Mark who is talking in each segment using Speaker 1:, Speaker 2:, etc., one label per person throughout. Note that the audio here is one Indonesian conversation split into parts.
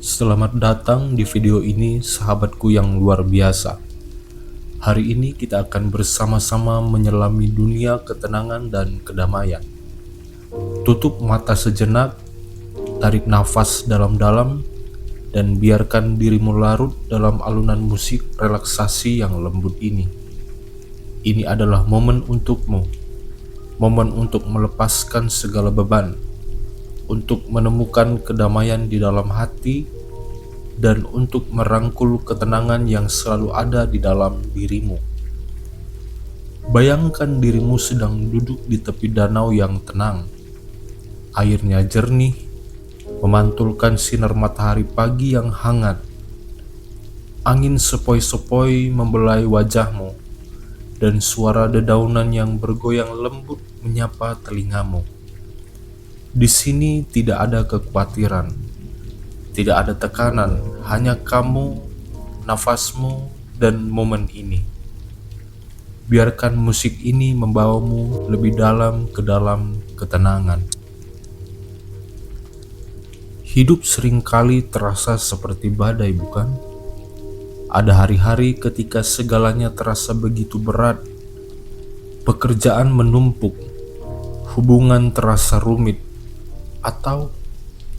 Speaker 1: Selamat datang di video ini, sahabatku yang luar biasa. Hari ini kita akan bersama-sama menyelami dunia ketenangan dan kedamaian. Tutup mata sejenak, tarik nafas dalam-dalam, dan biarkan dirimu larut dalam alunan musik relaksasi yang lembut ini. Ini adalah momen untukmu, momen untuk melepaskan segala beban, untuk menemukan kedamaian di dalam hati, dan untuk merangkul ketenangan yang selalu ada di dalam dirimu. Bayangkan dirimu sedang duduk di tepi danau yang tenang. Airnya jernih, memantulkan sinar matahari pagi yang hangat. Angin sepoi-sepoi membelai wajahmu, dan suara dedaunan yang bergoyang lembut menyapa telingamu. Di sini tidak ada kekhawatiran, tidak ada tekanan, hanya kamu, nafasmu, dan momen ini. Biarkan musik ini membawamu lebih dalam ke dalam ketenangan. Hidup seringkali terasa seperti badai, bukan? Ada hari-hari ketika segalanya terasa begitu berat. Pekerjaan menumpuk, hubungan terasa rumit, atau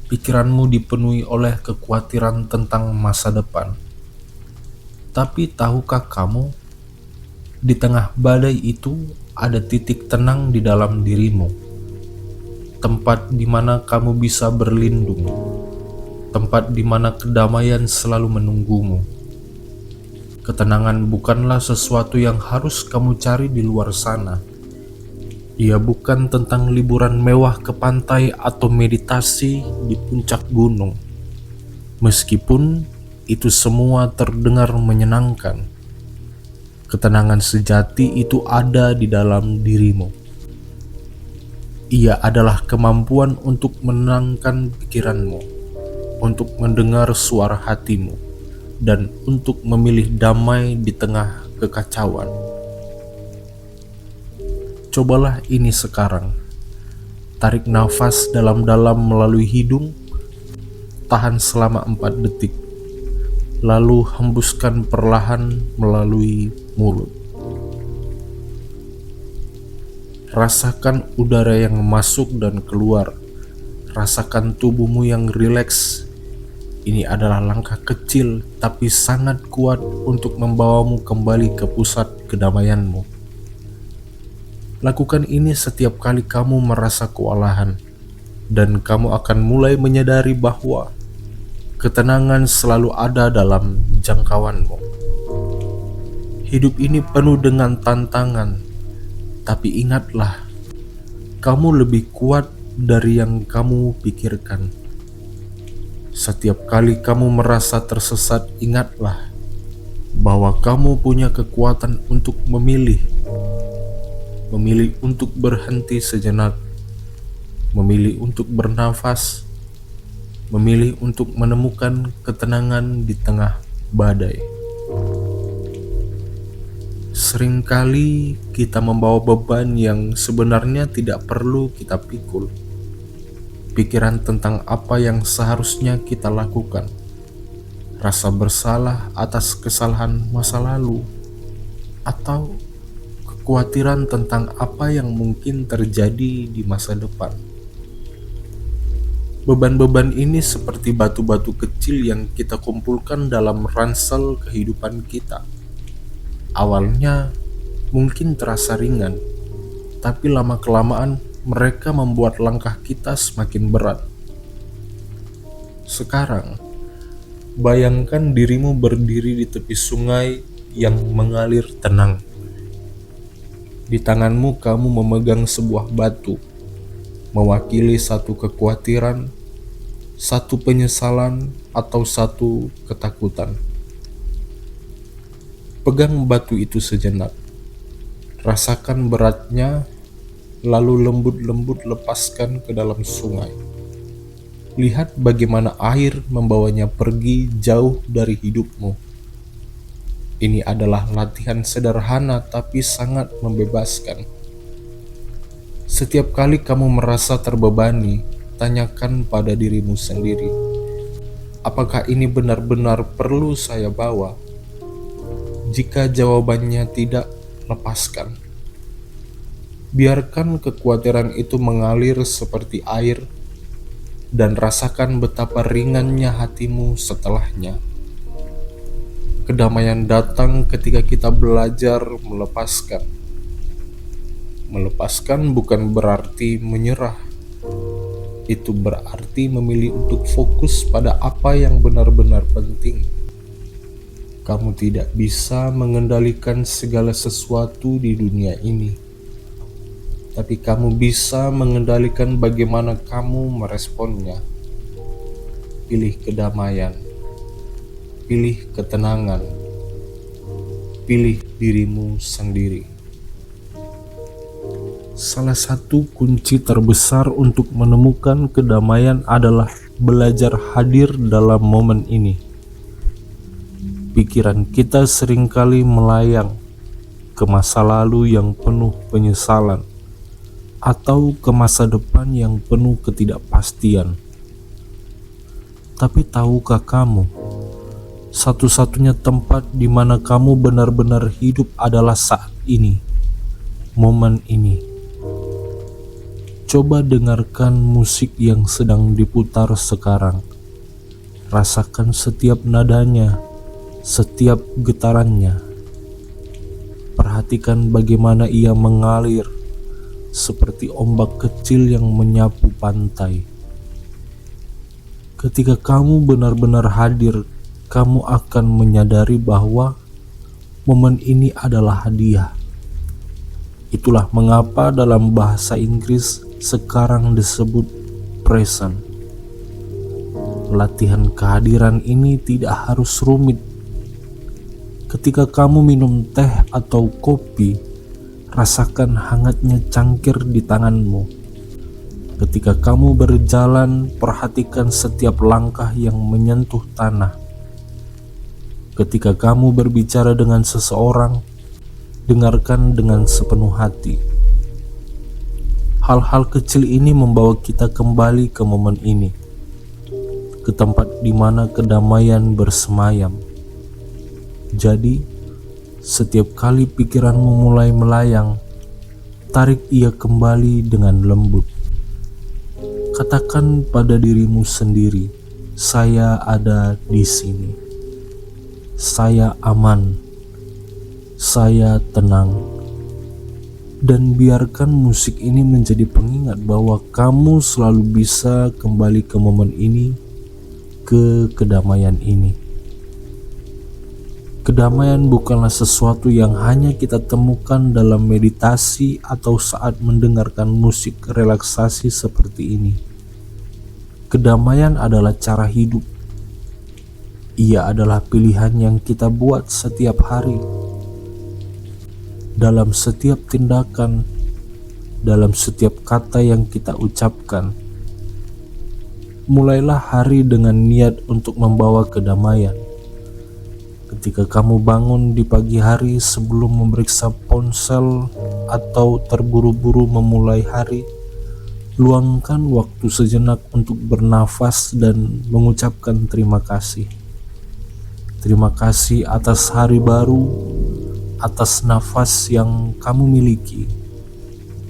Speaker 1: pikiranmu dipenuhi oleh kekhawatiran tentang masa depan. Tapi tahukah kamu, di tengah badai itu ada titik tenang di dalam dirimu. Tempat di mana kamu bisa berlindung. Tempat di mana kedamaian selalu menunggumu. Ketenangan bukanlah sesuatu yang harus kamu cari di luar sana. Dia bukan tentang liburan mewah ke pantai atau meditasi di puncak gunung. Meskipun itu semua terdengar menyenangkan, ketenangan sejati itu ada di dalam dirimu. Ia adalah kemampuan untuk menenangkan pikiranmu, untuk mendengar suara hatimu, dan untuk memilih damai di tengah kekacauan. Cobalah ini sekarang. Tarik nafas dalam-dalam melalui hidung, tahan selama 4 detik, lalu hembuskan perlahan melalui mulut. Rasakan udara yang masuk dan keluar. Rasakan tubuhmu yang rileks. Ini adalah langkah kecil tapi sangat kuat untuk membawamu kembali ke pusat kedamaianmu. Lakukan ini setiap kali kamu merasa kewalahan, dan kamu akan mulai menyadari bahwa ketenangan selalu ada dalam jangkauanmu. Hidup ini penuh dengan tantangan, tapi ingatlah, kamu lebih kuat dari yang kamu pikirkan. Setiap kali kamu merasa tersesat, ingatlah bahwa kamu punya kekuatan untuk memilih untuk berhenti sejenak, memilih untuk bernafas, memilih untuk menemukan ketenangan di tengah badai. Seringkali kita membawa beban yang sebenarnya tidak perlu kita pikul. Pikiran tentang apa yang seharusnya kita lakukan, rasa bersalah atas kesalahan masa lalu, atau kekhawatiran tentang apa yang mungkin terjadi di masa depan. Beban-beban ini seperti batu-batu kecil yang kita kumpulkan dalam ransel kehidupan kita. Awalnya mungkin terasa ringan, tapi lama-kelamaan mereka membuat langkah kita semakin berat. Sekarang, bayangkan dirimu berdiri di tepi sungai yang mengalir tenang. Di tanganmu kamu memegang sebuah batu, mewakili satu kekhawatiran, satu penyesalan, atau satu ketakutan. Pegang batu itu sejenak, rasakan beratnya, lalu lembut-lembut lepaskan ke dalam sungai. Lihat bagaimana air membawanya pergi jauh dari hidupmu. Ini adalah latihan sederhana tapi sangat membebaskan. Setiap kali kamu merasa terbebani, tanyakan pada dirimu sendiri, Apakah ini benar-benar perlu saya bawa? Jika jawabannya tidak, lepaskan. Biarkan kekhawatiran itu mengalir seperti air, dan rasakan betapa ringannya hatimu setelahnya. Kedamaian datang ketika kita belajar melepaskan. Melepaskan bukan berarti menyerah. Itu berarti memilih untuk fokus pada apa yang benar-benar penting. Kamu tidak bisa mengendalikan segala sesuatu di dunia ini, tapi kamu bisa mengendalikan bagaimana kamu meresponnya. Pilih kedamaian, pilih ketenangan, pilih dirimu sendiri. Salah satu kunci terbesar untuk menemukan kedamaian adalah belajar hadir dalam momen ini. Pikiran kita seringkali melayang ke masa lalu yang penuh penyesalan atau ke masa depan yang penuh ketidakpastian. Tapi tahukah kamu, satu-satunya tempat di mana kamu benar-benar hidup adalah saat ini, momen ini. Coba dengarkan musik yang sedang diputar sekarang. Rasakan setiap nadanya, setiap getarannya. Perhatikan bagaimana ia mengalir seperti ombak kecil yang menyapu pantai. Ketika kamu benar-benar hadir, kamu akan menyadari bahwa momen ini adalah hadiah. Itulah mengapa dalam bahasa Inggris sekarang disebut present. Latihan kehadiran ini tidak harus rumit. Ketika kamu minum teh atau kopi, rasakan hangatnya cangkir di tanganmu. Ketika kamu berjalan, perhatikan setiap langkah yang menyentuh tanah. Ketika kamu berbicara dengan seseorang, dengarkan dengan sepenuh hati. Hal-hal kecil ini membawa kita kembali ke momen ini, ke tempat di mana kedamaian bersemayam. Jadi, setiap kali pikiranmu mulai melayang, tarik ia kembali dengan lembut. Katakan pada dirimu sendiri, saya ada di sini. Saya aman. Saya tenang. Dan biarkan musik ini menjadi pengingat bahwa kamu selalu bisa kembali ke momen ini, ke kedamaian ini. Kedamaian bukanlah sesuatu yang hanya kita temukan dalam meditasi atau saat mendengarkan musik relaksasi seperti ini. Kedamaian adalah cara hidup. Ia adalah pilihan yang kita buat setiap hari. Dalam setiap tindakan, dalam setiap kata yang kita ucapkan. Mulailah hari dengan niat untuk membawa kedamaian. Ketika kamu bangun di pagi hari sebelum memeriksa ponsel atau terburu-buru memulai hari, luangkan waktu sejenak untuk bernafas dan mengucapkan terima kasih. Terima kasih atas hari baru, atas nafas yang kamu miliki,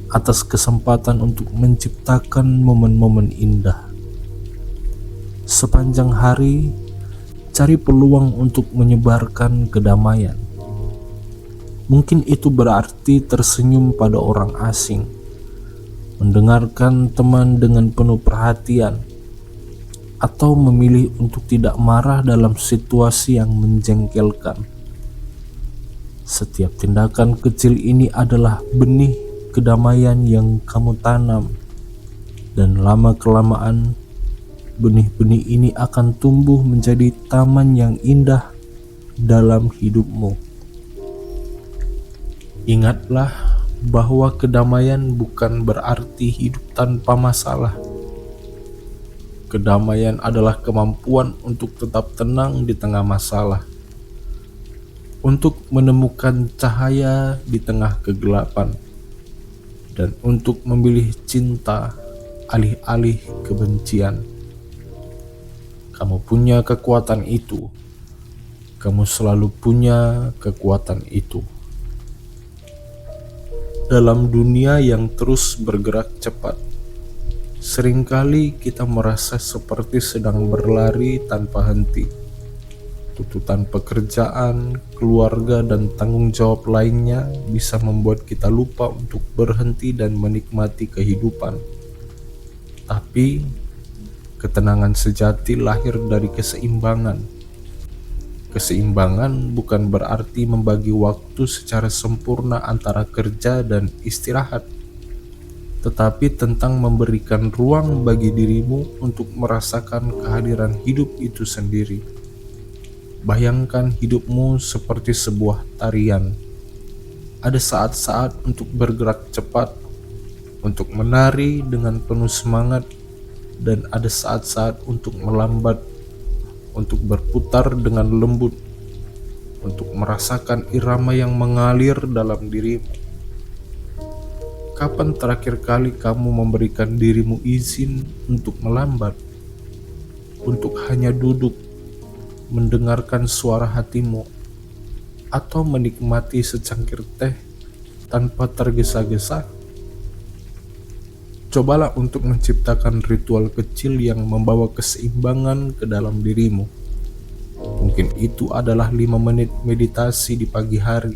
Speaker 1: atas kesempatan untuk menciptakan momen-momen indah. Sepanjang hari, cari peluang untuk menyebarkan kedamaian. Mungkin itu berarti tersenyum pada orang asing, mendengarkan teman dengan penuh perhatian, atau memilih untuk tidak marah dalam situasi yang menjengkelkan. Setiap tindakan kecil ini adalah benih kedamaian yang kamu tanam, dan lama-kelamaan benih-benih ini akan tumbuh menjadi taman yang indah dalam hidupmu. Ingatlah bahwa kedamaian bukan berarti hidup tanpa masalah. Kedamaian adalah kemampuan untuk tetap tenang di tengah masalah, untuk menemukan cahaya di tengah kegelapan, dan untuk memilih cinta alih-alih kebencian. Kamu punya kekuatan itu. Kamu selalu punya kekuatan itu. Dalam dunia yang terus bergerak cepat, seringkali kita merasa seperti sedang berlari tanpa henti. Tuntutan pekerjaan, keluarga, dan tanggung jawab lainnya bisa membuat kita lupa untuk berhenti dan menikmati kehidupan. Tapi, ketenangan sejati lahir dari keseimbangan. Keseimbangan bukan berarti membagi waktu secara sempurna antara kerja dan istirahat, tetapi tentang memberikan ruang bagi dirimu untuk merasakan kehadiran hidup itu sendiri. Bayangkan hidupmu seperti sebuah tarian. Ada saat-saat untuk bergerak cepat, untuk menari dengan penuh semangat, dan ada saat-saat untuk melambat, untuk berputar dengan lembut, untuk merasakan irama yang mengalir dalam dirimu. Kapan terakhir kali kamu memberikan dirimu izin untuk melambat, untuk hanya duduk, mendengarkan suara hatimu, atau menikmati secangkir teh tanpa tergesa-gesa? Cobalah untuk menciptakan ritual kecil yang membawa keseimbangan ke dalam dirimu. Mungkin itu adalah 5 menit meditasi di pagi hari,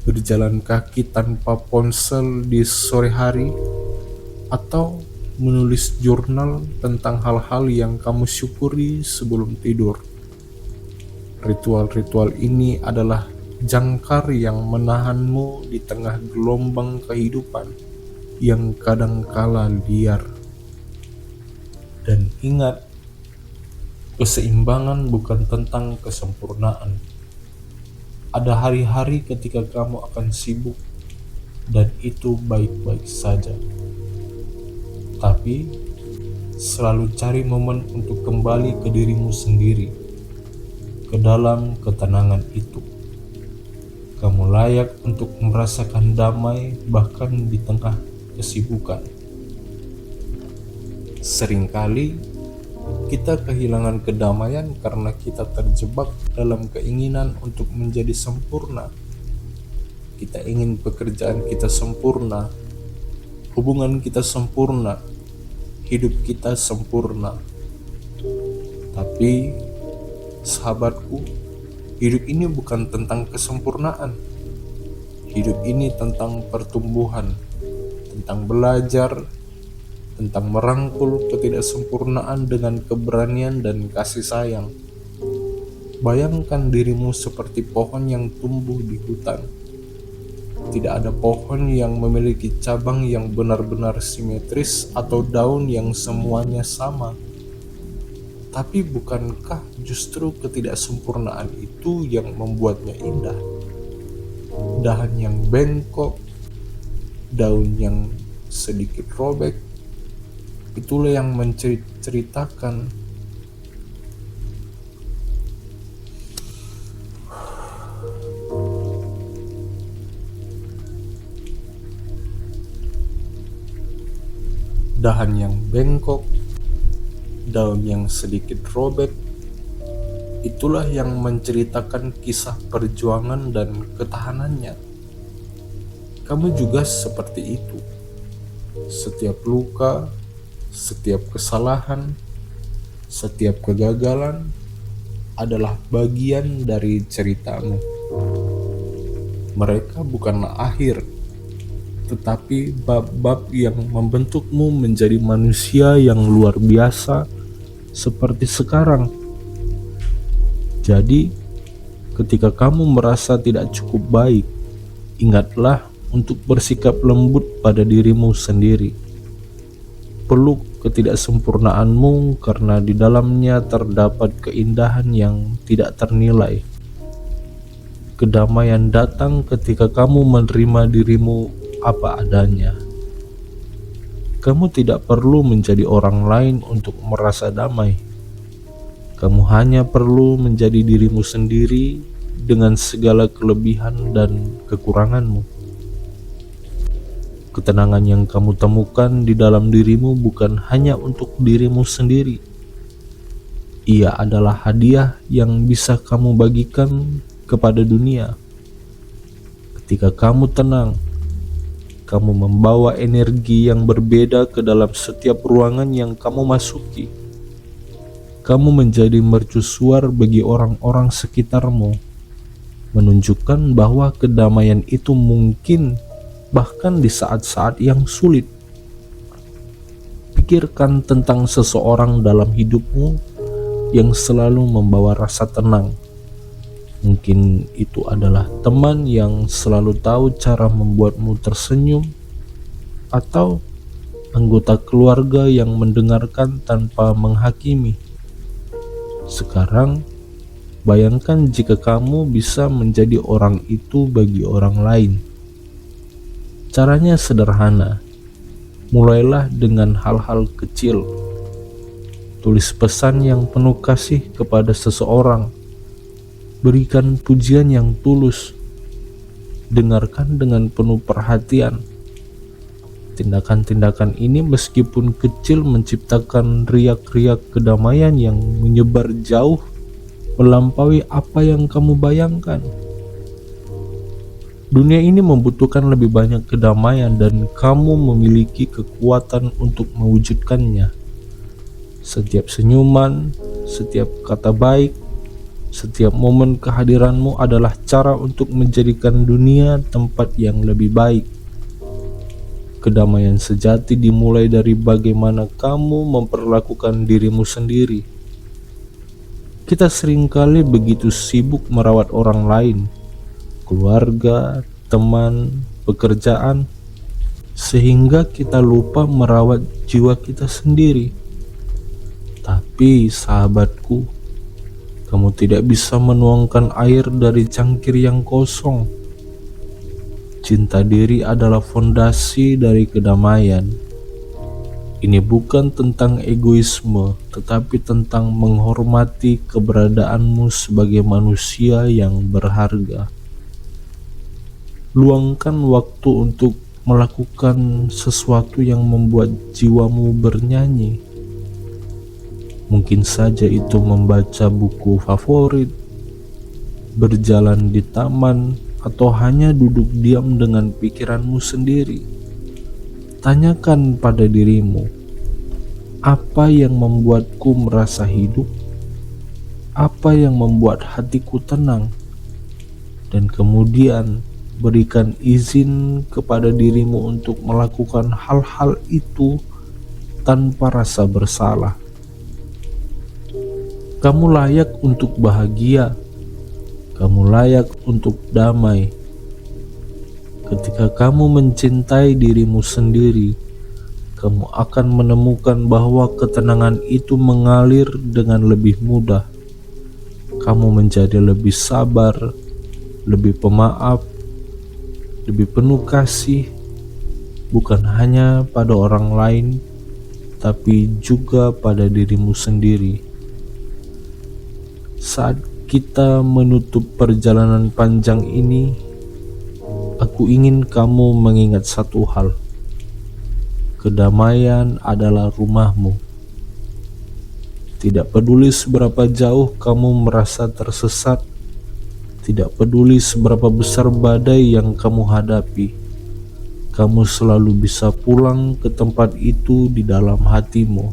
Speaker 1: berjalan kaki tanpa ponsel di sore hari, atau menulis jurnal tentang hal-hal yang kamu syukuri sebelum tidur. Ritual-ritual ini adalah jangkar yang menahanmu di tengah gelombang kehidupan yang kadangkala liar. Dan ingat, keseimbangan bukan tentang kesempurnaan. Ada hari-hari ketika kamu akan sibuk, dan itu baik-baik saja. Tapi, selalu cari momen untuk kembali ke dirimu sendiri, ke dalam ketenangan itu. Kamu layak untuk merasakan damai bahkan di tengah kesibukan. Seringkali kita kehilangan kedamaian karena kita terjebak dalam keinginan untuk menjadi sempurna. Kita ingin pekerjaan kita sempurna, hubungan kita sempurna, hidup kita sempurna. Tapi, sahabatku, hidup ini bukan tentang kesempurnaan. Hidup ini tentang pertumbuhan, tentang belajar, tentang merangkul ketidaksempurnaan dengan keberanian dan kasih sayang. Bayangkan dirimu seperti pohon yang tumbuh di hutan. Tidak ada pohon yang memiliki cabang yang benar-benar simetris atau daun yang semuanya sama. Tapi bukankah justru ketidaksempurnaan itu yang membuatnya indah? Dahan yang bengkok, daun yang sedikit robek, itulah yang menceritakan dahan yang bengkok, daun yang sedikit robek, itulah yang menceritakan kisah perjuangan dan ketahanannya. Kamu juga seperti itu. Setiap luka, setiap kesalahan, setiap kegagalan adalah bagian dari ceritamu. Mereka bukanlah akhir, tetapi bab-bab yang membentukmu menjadi manusia yang luar biasa seperti sekarang. Jadi, ketika kamu merasa tidak cukup baik, ingatlah untuk bersikap lembut pada dirimu sendiri. Peluk ketidaksempurnaanmu karena di dalamnya terdapat keindahan yang tidak ternilai. Kedamaian datang ketika kamu menerima dirimu apa adanya. Kamu tidak perlu menjadi orang lain untuk merasa damai. Kamu hanya perlu menjadi dirimu sendiri dengan segala kelebihan dan kekuranganmu. Ketenangan yang kamu temukan di dalam dirimu bukan hanya untuk dirimu sendiri. Ia adalah hadiah yang bisa kamu bagikan kepada dunia. Ketika kamu tenang, kamu membawa energi yang berbeda ke dalam setiap ruangan yang kamu masuki. Kamu menjadi mercusuar bagi orang-orang sekitarmu, menunjukkan bahwa kedamaian itu mungkin bahkan di saat-saat yang sulit. Pikirkan tentang seseorang dalam hidupmu yang selalu membawa rasa tenang. Mungkin itu adalah teman yang selalu tahu cara membuatmu tersenyum, atau anggota keluarga yang mendengarkan tanpa menghakimi. Sekarang, bayangkan jika kamu bisa menjadi orang itu bagi orang lain. Caranya sederhana. Mulailah dengan hal-hal kecil. Tulis pesan yang penuh kasih kepada seseorang. Berikan pujian yang tulus. Dengarkan dengan penuh perhatian. Tindakan-tindakan ini meskipun kecil menciptakan riak-riak kedamaian yang menyebar jauh melampaui apa yang kamu bayangkan. Dunia ini membutuhkan lebih banyak kedamaian dan kamu memiliki kekuatan untuk mewujudkannya. Setiap senyuman, setiap kata baik, setiap momen kehadiranmu adalah cara untuk menjadikan dunia tempat yang lebih baik. Kedamaian sejati dimulai dari bagaimana kamu memperlakukan dirimu sendiri. Kita seringkali begitu sibuk merawat orang lain, keluarga, teman, pekerjaan, sehingga kita lupa merawat jiwa kita sendiri. Tapi sahabatku, kamu tidak bisa menuangkan air dari cangkir yang kosong. Cinta diri adalah fondasi dari kedamaian. Ini bukan tentang egoisme, tetapi tentang menghormati keberadaanmu sebagai manusia yang berharga. Luangkan waktu untuk melakukan sesuatu yang membuat jiwamu bernyanyi. Mungkin saja itu membaca buku favorit, berjalan di taman, atau hanya duduk diam dengan pikiranmu sendiri. Tanyakan pada dirimu, apa yang membuatku merasa hidup? Apa yang membuat hatiku tenang? Dan kemudian berikan izin kepada dirimu untuk melakukan hal-hal itu tanpa rasa bersalah. Kamu layak untuk bahagia. Kamu layak untuk damai. Ketika kamu mencintai dirimu sendiri, kamu akan menemukan bahwa ketenangan itu mengalir dengan lebih mudah. Kamu menjadi lebih sabar, lebih pemaaf, lebih penuh kasih, bukan hanya pada orang lain, tapi juga pada dirimu sendiri. Saat kita menutup perjalanan panjang ini, aku ingin kamu mengingat satu hal. Kedamaian adalah rumahmu. Tidak peduli seberapa jauh kamu merasa tersesat, tidak peduli seberapa besar badai yang kamu hadapi, kamu selalu bisa pulang ke tempat itu di dalam hatimu.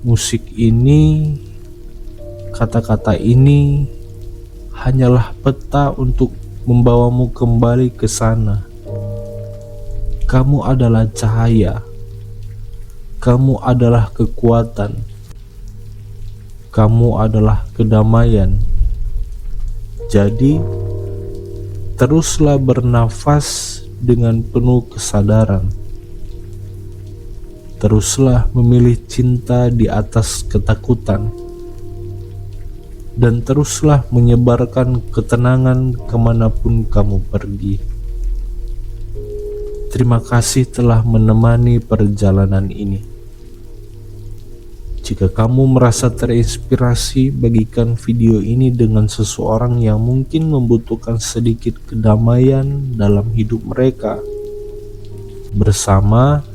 Speaker 1: Musik ini, kata-kata ini hanyalah peta untuk membawamu kembali ke sana. Kamu adalah cahaya. Kamu adalah kekuatan. Kamu adalah kedamaian. Jadi, teruslah bernafas dengan penuh kesadaran. Teruslah memilih cinta di atas ketakutan. Dan teruslah menyebarkan ketenangan kemanapun kamu pergi. Terima kasih telah menemani perjalanan ini. Jika kamu merasa terinspirasi, bagikan video ini dengan seseorang yang mungkin membutuhkan sedikit kedamaian dalam hidup mereka. Bersama,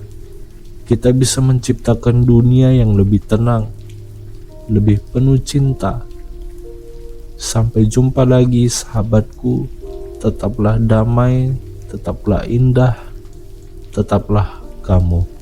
Speaker 1: kita bisa menciptakan dunia yang lebih tenang, lebih penuh cinta. Sampai jumpa lagi sahabatku, tetaplah damai, tetaplah indah, tetaplah kamu.